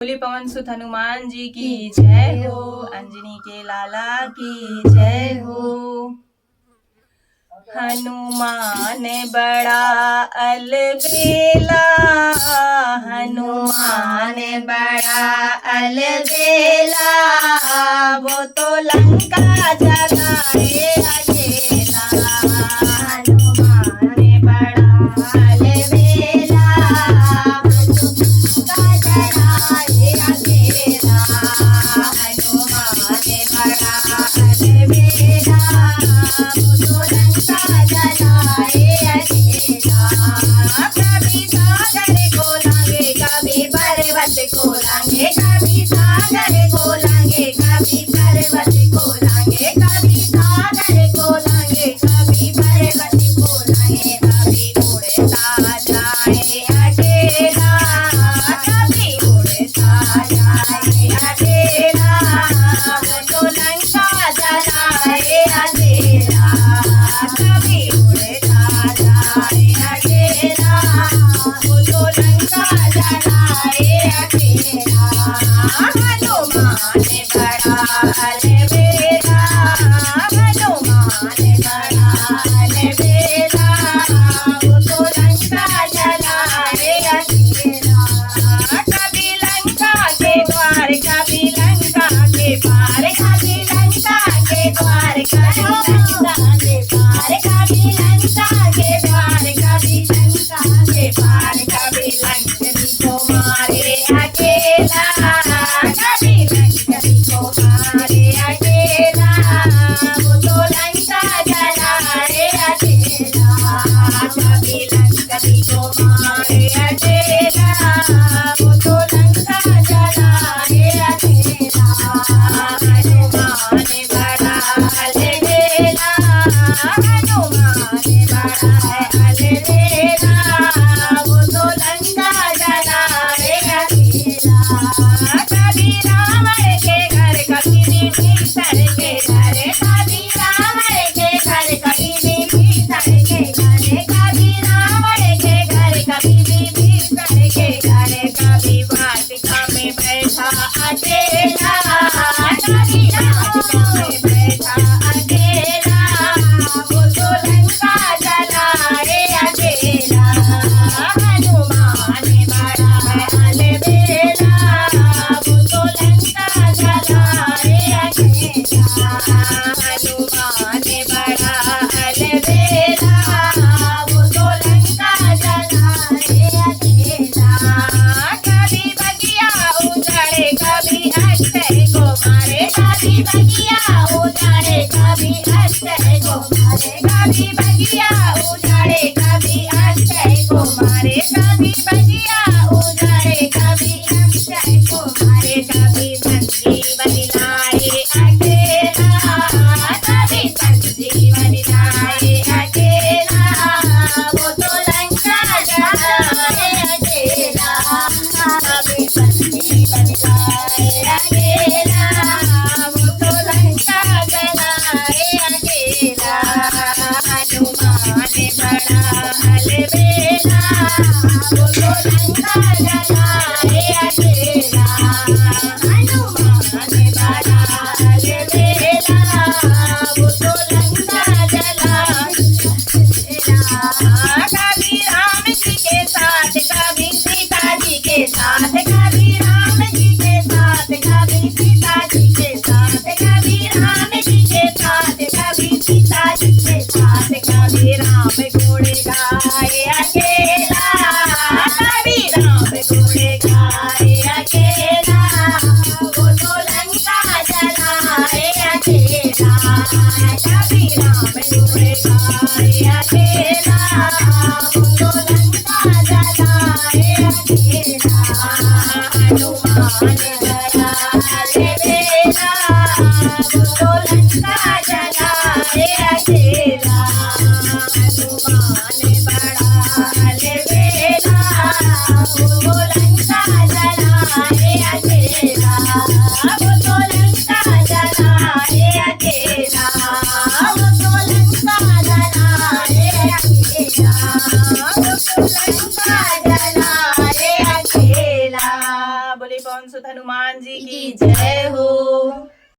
बोले पवन सुत हनुमान जी की जय हो। अंजनी के लाला की जय हो। हनुमान बड़ा अलबेला, हनुमान बड़ा अलबेला, वो तो लंका जलाए अकेला। हनुमान बड़ा अलबेला, लंका जलाए अकेला। हनुमान बड़ा अलबेला, वो तो लंका जलाए अकेला। कभी सागर को लांगे, कभी पर्वत को लांगे, कभी सागर को लांगे, कभी पर्वत को लांगे, कभी सागर को लांगे, कभी पर्वत को लांगे, कभी उड़ता जाए अकेला, कभी उड़ता जाए अकेला, वो तो लंका जलाए अकेला। कभी उड़ता जाए अकेला, वो तो लंका जलाए अकेला। हनुमान बड़ा अलबेला, हनुमान बड़ा अलबेला, वो तो लंका जलाए अकेला। कभी लंका के द्वार, कभी लंका के पार, कभी लंका के द्वार, कभी लंका के पार, कभी लंका के द्वार, कभी लंका के पार, कभी लंकनी को मारे अकेला, कभी लंकनी को मारे अकेला, वो तो लंका जलाए अकेला। कभी लंकनी को मारे अकेला, वो तो लंका जलाए अकेला। हनुमान बड़ा अलबेला, हनुमान बड़ा अलबेला, वो तो लंका जलाए अकेला। कभी रावण के घर, कभी विभीषण के घर, कभी रावण के घर, कभी विभीषण के घर, कभी रावण के घर, कभी विभीषण के घर, कभी वाटिका में बैठा अकेला, कभी वाटिका में बैठा अकेला, वो तो लंका जलाए अकेला। हनुमान बड़ा अलबेला, वो तो लंका जलाए अकेला। हनुमान बड़ा अलबेला, वो तो लंका जलाए अकेला। कभी बगिया उजाड़े, कभी अक्षय को मारे, कभी बगिया उजाड़े, कभी अक्षय को मारे, कभी बगिया उजाड़े, कभी अक्षय को मारे, कभी बगिया उजाड़े, कभी अक्षय को मारे, कभी संजीवन लाए अकेला, कभी संजीवन लाए अकेला, वो तो लंका जलाए अकेला। कभी संजीवन लाए अकेला, वो तो लंका जलाए अकेला। हनुमान बड़ा अलबेला, वो तो लंका जलाए अकेला। हनुमान बड़ा अलबेला, वो तो लंका जलाए अकेला। कभी राम जी के साथ, कभी सीता जी के साथ, कभी राम जी के साथ, कभी सीता जी के साथ, कभी राम जी के साथ, कभी सीता जी के साथ, कभी राम घोड़े गाए अकेला, कभी राम घोड़े गाए अकेला, वो तो लंका जलाए अकेला। कभी राम घोड़े गाए अकेला, वो तो लंका जलाए अकेला। हनुमान बड़ा अलबेला, वो तो लंका जलाए अकेला। हनुमान बड़ा अलबेला, वो तो लंका जलाए अकेला, वो तो लंका जलाए अकेला, वो तो लंका जलाए अकेला, वो तो लंका जलाए अकेला। बोले पवन सुत हनुमान जी की जय हो।